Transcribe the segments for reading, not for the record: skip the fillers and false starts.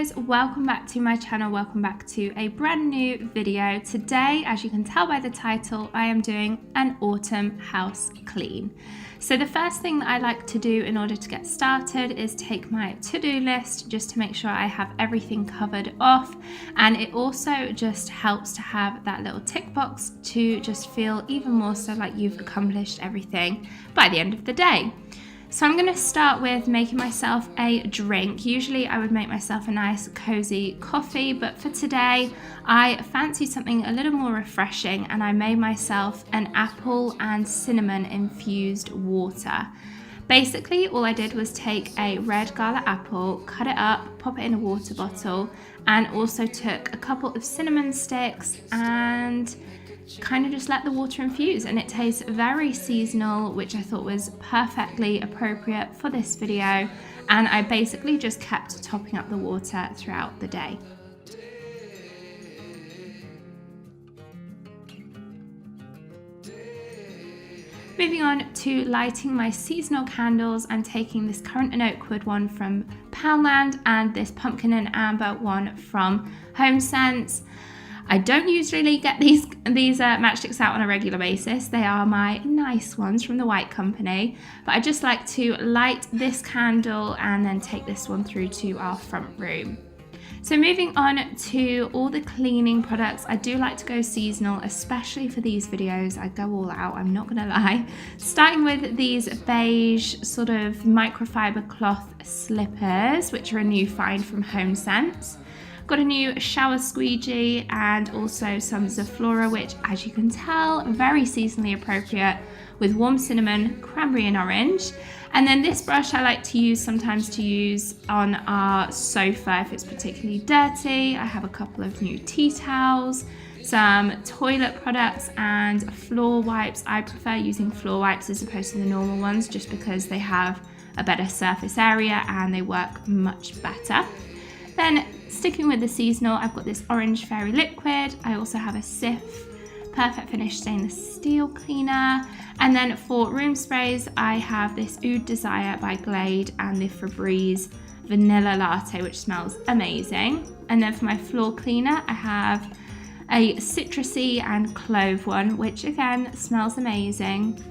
guys, welcome back to my channel, welcome back to a brand new video. Today, as you can tell by the title, I am doing an autumn house clean. So the first thing that I like to do in order to get started is take my to-do list just to make sure I have everything covered off, and it also just helps to have that little tick box to just feel even more so like you've accomplished everything by the end of the day. So I'm going to start with making myself a drink. Usually I would make myself a nice cozy coffee, but for today I fancied something a little more refreshing and I made myself an apple and cinnamon infused water. Basically all I did was take a red gala apple, cut it up, pop it in a water bottle, and also took a couple of cinnamon sticks and kind of just let the water infuse, and it tastes very seasonal, which I thought was perfectly appropriate for this video, and I basically just kept topping up the water throughout the day. Moving on to lighting my seasonal candles, I'm taking this currant and oak wood one from Poundland and this pumpkin and amber one from Home Sense. I don't usually get these matchsticks out on a regular basis. They are my nice ones from the White Company, but I just like to light this candle and then take this one through to our front room. So moving on to all the cleaning products, I do like to go seasonal, especially for these videos. I go all out, I'm not gonna lie. Starting with these beige sort of microfiber cloth slippers, which are a new find from Home Sense. Got a new shower squeegee and also some Zaflora, which as you can tell, very seasonally appropriate with warm cinnamon, cranberry and orange. And then this brush I like to use sometimes to use on our sofa if it's particularly dirty. I have a couple of new tea towels, some toilet products and floor wipes. I prefer using floor wipes as opposed to the normal ones just because they have a better surface area and they work much better. Then sticking with the seasonal, I've got this orange fairy liquid. I also have a Sif Perfect Finish stainless steel cleaner. And then for room sprays, I have this Oud Desire by Glade and the Febreze vanilla latte, which smells amazing. And then for my floor cleaner, I have a citrusy and clove one, which again smells amazing.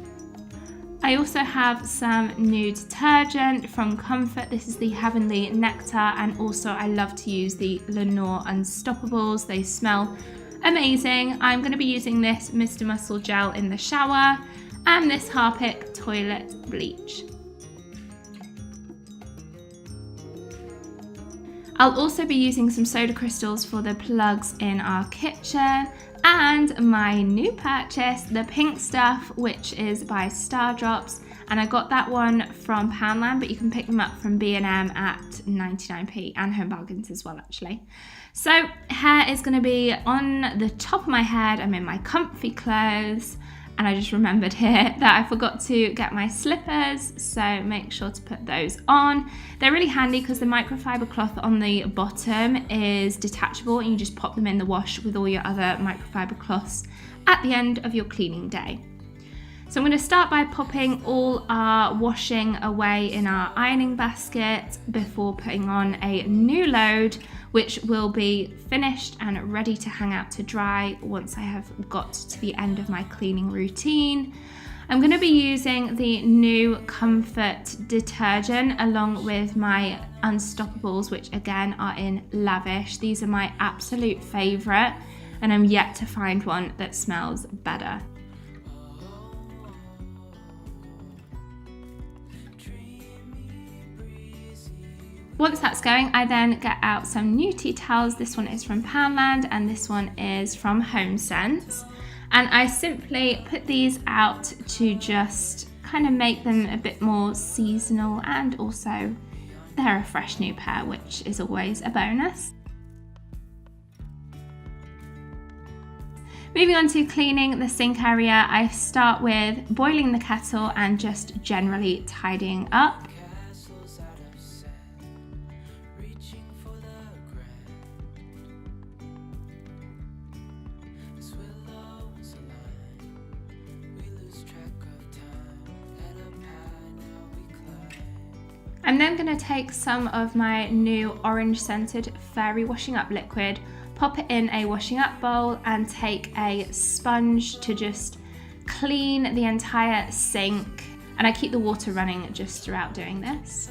I also have some new detergent from Comfort. This is the Heavenly Nectar, and also I love to use the Lenore Unstoppables. They smell amazing. I'm going to be using this Mr. Muscle gel in the shower and this Harpic toilet bleach. I'll also be using some soda crystals for the plugs in our kitchen, and my new purchase, the pink stuff, which is by Star Drops, and I got that one from Poundland, but you can pick them up from B&M at 99p and Home Bargains as well actually. So hair is going to be on the top of my head. I'm in my comfy clothes, and I just remembered here that I forgot to get my slippers, so make sure to put those on. They're really handy because the microfiber cloth on the bottom is detachable and you just pop them in the wash with all your other microfiber cloths at the end of your cleaning day. So I'm going to start by popping all our washing away in our ironing basket before putting on a new load, which will be finished and ready to hang out to dry once I have got to the end of my cleaning routine. I'm going to be using the new Comfort detergent along with my Unstoppables, which again are in Lavish. These are my absolute favourite, and I'm yet to find one that smells better. Once that's going, I then get out some new tea towels. This one is from Poundland and this one is from Home Sense. And I simply put these out to just kind of make them a bit more seasonal, and also they're a fresh new pair, which is always a bonus. Moving on to cleaning the sink area, I start with boiling the kettle and just generally tidying up. I'm then going to take some of my new orange scented fairy washing up liquid, pop it in a washing up bowl and take a sponge to just clean the entire sink. And I keep the water running just throughout doing this.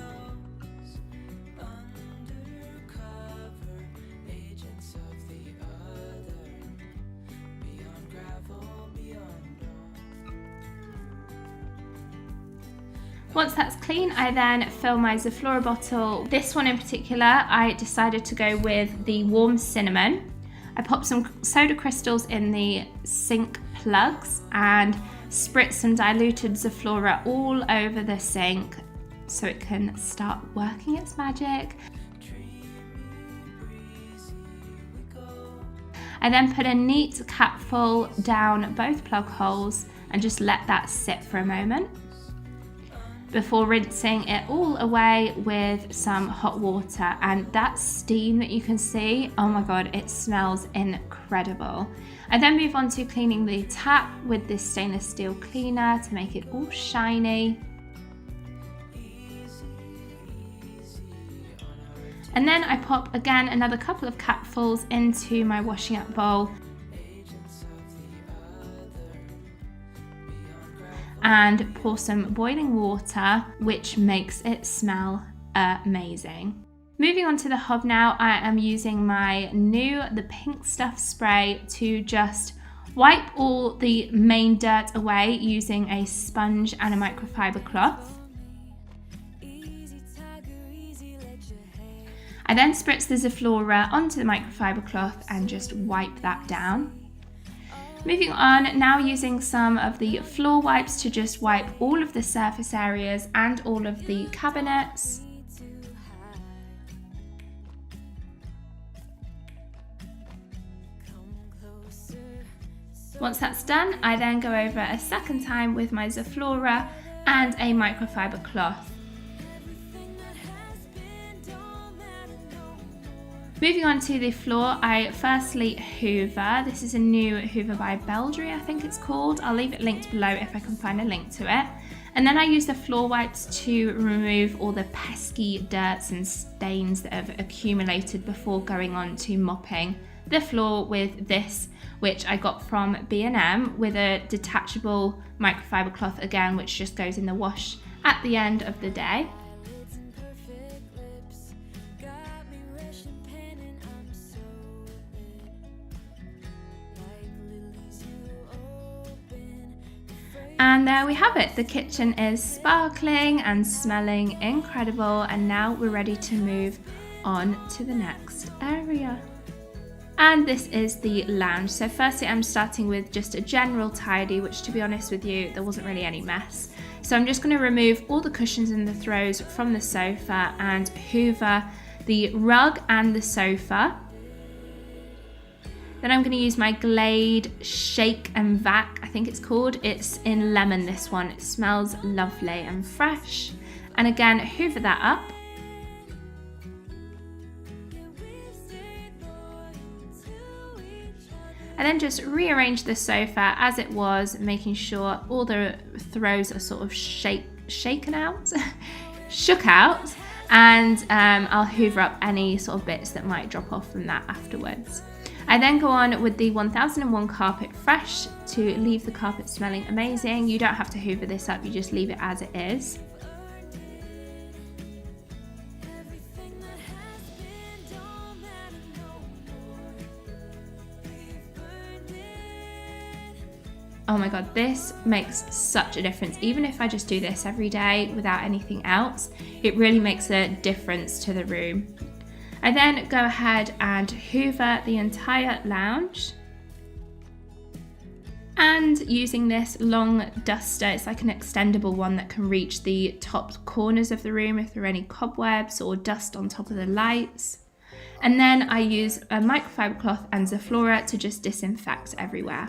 Once that's clean, I then fill my Zoflora bottle. This one in particular, I decided to go with the warm cinnamon. I popped some soda crystals in the sink plugs and spritz some diluted Zoflora all over the sink so it can start working its magic. I then put a neat capful down both plug holes and just let that sit for a moment before rinsing it all away with some hot water. And that steam that you can see, oh my god, it smells incredible. I then move on to cleaning the tap with this stainless steel cleaner to make it all shiny. And then I pop again another couple of capfuls into my washing up bowl and pour some boiling water, which makes it smell amazing. Moving on to the hob now, I am using the pink stuff spray to just wipe all the main dirt away using a sponge and a microfiber cloth. I then spritz the Zoflora onto the microfiber cloth and just wipe that down. Moving on, now using some of the floor wipes to just wipe all of the surface areas and all of the cabinets. Once that's done, I then go over a second time with my Zoflora and a microfiber cloth. Moving on to the floor, I firstly hoover. This is a new hoover by Beldry, I think it's called. I'll leave it linked below if I can find a link to it. And then I use the floor wipes to remove all the pesky dirts and stains that have accumulated before going on to mopping the floor with this, which I got from B&M, with a detachable microfiber cloth again, which just goes in the wash at the end of the day. And there we have it. The kitchen is sparkling and smelling incredible, and now we're ready to move on to the next area. And this is the lounge. So firstly, I'm starting with just a general tidy, which, to be honest with you, there wasn't really any mess. So I'm just going to remove all the cushions and the throws from the sofa and hoover the rug and the sofa. Then I'm going to use my Glade Shake and Vac, I think it's called. It's in lemon, this one. It smells lovely and fresh. And again, hoover that up. And then just rearrange the sofa as it was, making sure all the throws are sort of shaken out, shook out. And I'll hoover up any sort of bits that might drop off from that afterwards. I then go on with the 1001 Carpet Fresh to leave the carpet smelling amazing. You don't have to hoover this up, you just leave it as it is. Oh my god, this makes such a difference. Even if I just do this every day without anything else, it really makes a difference to the room. I then go ahead and hoover the entire lounge. And using this long duster, it's like an extendable one that can reach the top corners of the room if there are any cobwebs or dust on top of the lights. And then I use a microfiber cloth and Zoflora to just disinfect everywhere.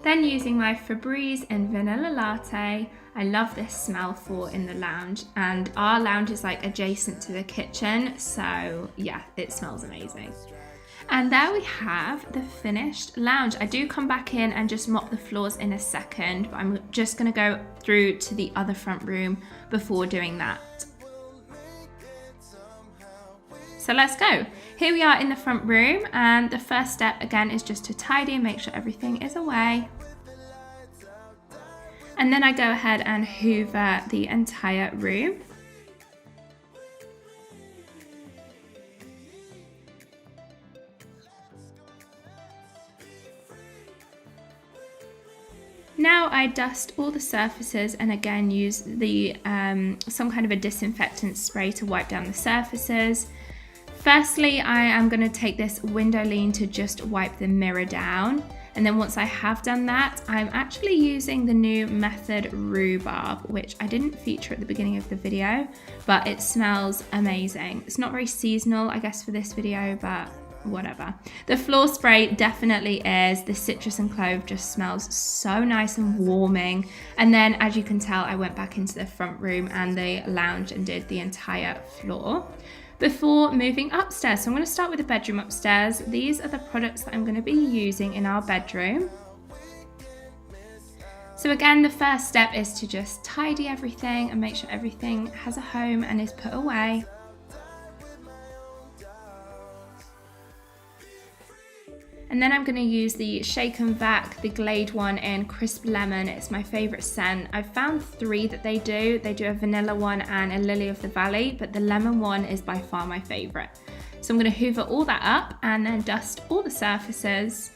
Then using my Febreze and Vanilla Latte, I love this smell for in the lounge, and our lounge is like adjacent to the kitchen, so yeah, it smells amazing. And there we have the finished lounge. I do come back in and just mop the floors in a second, but I'm just gonna go through to the other front room before doing that. So let's go. Here we are in the front room, and the first step again is just to tidy and make sure everything is away. And then I go ahead and hoover the entire room. Now I dust all the surfaces and again use the some kind of a disinfectant spray to wipe down the surfaces. Firstly, I am going to take this window lean to just wipe the mirror down. And then once I have done that, I'm actually using the new Method Rhubarb, which I didn't feature at the beginning of the video, but it smells amazing. It's not very seasonal, I guess, for this video, but whatever. The floor spray definitely is. The citrus and clove just smells so nice and warming. And then, as you can tell, I went back into the front room and the lounge and did the entire floor before moving upstairs. So I'm going to start with the bedroom upstairs. These are the products that I'm going to be using in our bedroom. So again, the first step is to just tidy everything and make sure everything has a home and is put away. And then I'm going to use the Shake and Vac, the Glade one in Crisp Lemon. It's my favourite scent. I've found 3 that they do. They do a vanilla one and a Lily of the Valley, but the lemon one is by far my favourite. So I'm going to hoover all that up and then dust all the surfaces.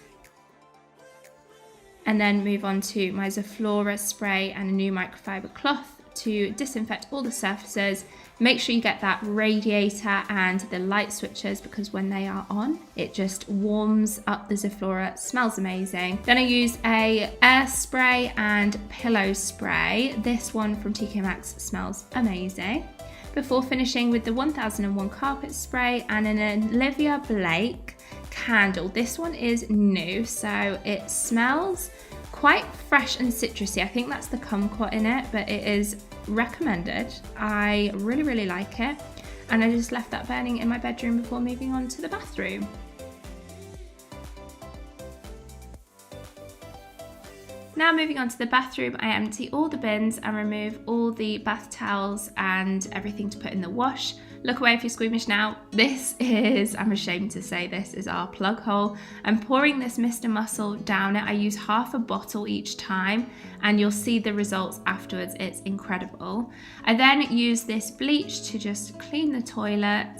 And then move on to my Zoflora spray and a new microfiber cloth to disinfect all the surfaces. Make sure you get that radiator and the light switches, because when they are on, it just warms up the Zoflora. It smells amazing. Then I use a air spray and pillow spray. This one from TK Maxx smells amazing. Before finishing with the 1001 carpet spray and an Olivia Blake candle. This one is new, so it smells quite fresh and citrusy. I think that's the kumquat in it, but it is recommended. I really like it, and I just left that burning in my bedroom before moving on to the bathroom. Now moving on to the bathroom, I empty all the bins and remove all the bath towels and everything to put in the wash. Look away if you're squeamish now. This is, I'm ashamed to say, this is our plug hole. I'm pouring this Mr. Muscle down it. I use half a bottle each time and you'll see the results afterwards. It's incredible. I then use this bleach to just clean the toilet.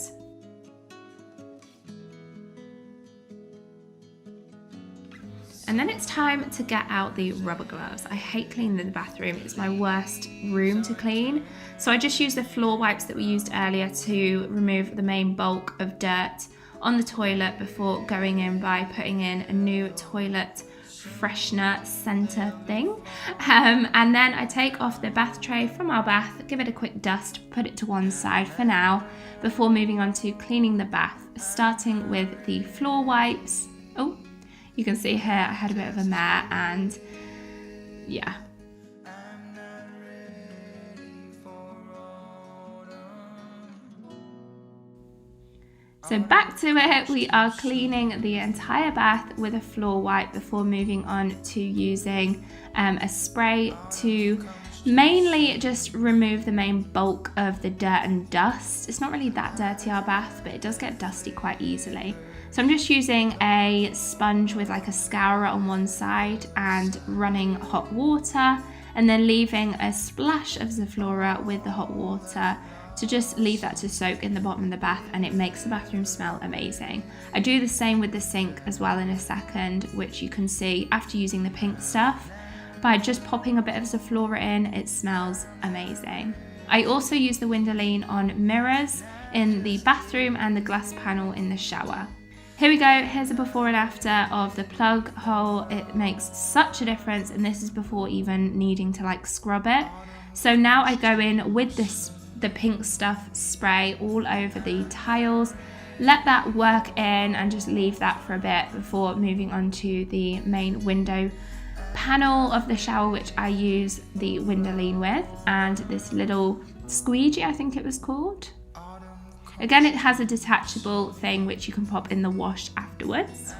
And then it's time to get out the rubber gloves. I hate cleaning the bathroom. It's my worst room to clean. So I just use the floor wipes that we used earlier to remove the main bulk of dirt on the toilet before going in by putting in a new toilet freshener center thing. And then I take off the bath tray from our bath, give it a quick dust, put it to one side for now, before moving on to cleaning the bath, starting with the floor wipes. Oh, you can see here I had a bit of a mare, and yeah. So back to it, we are cleaning the entire bath with a floor wipe before moving on to using a spray to mainly just remove the main bulk of the dirt and dust. It's not really that dirty, our bath, but it does get dusty quite easily. So I'm just using a sponge with like a scourer on one side and running hot water, and then leaving a splash of Zoflora with the hot water to just leave that to soak in the bottom of the bath, and it makes the bathroom smell amazing. I do the same with the sink as well in a second, which you can see after using the pink stuff. By just popping a bit of Zoflora in, it smells amazing. I also use the window lean on mirrors in the bathroom and the glass panel in the shower. Here we go, here's a before and after of the plug hole. It makes such a difference, and this is before even needing to like scrub it. So now I go in with the pink stuff spray all over the tiles, let that work in and just leave that for a bit before moving on to the main window panel of the shower, which I use the window lean with, and this little squeegee, I think it was called. Again, it has a detachable thing which you can pop in the wash afterwards.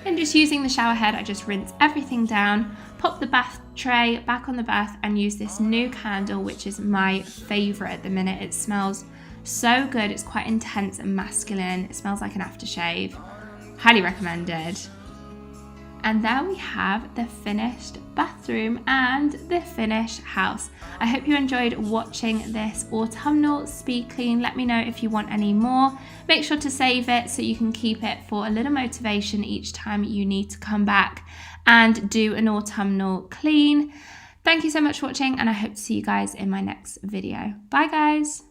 And just using the shower head, I just rinse everything down, pop the bath tray back on the bath, and use this new candle, which is my favourite at the minute. It smells so good. It's quite intense and masculine. It smells like an aftershave. Highly recommended. And there we have the finished bathroom and the finished house. I hope you enjoyed watching this autumnal speed clean. Let me know if you want any more. Make sure to save it so you can keep it for a little motivation each time you need to come back and do an autumnal clean. Thank you so much for watching, and I hope to see you guys in my next video. Bye guys.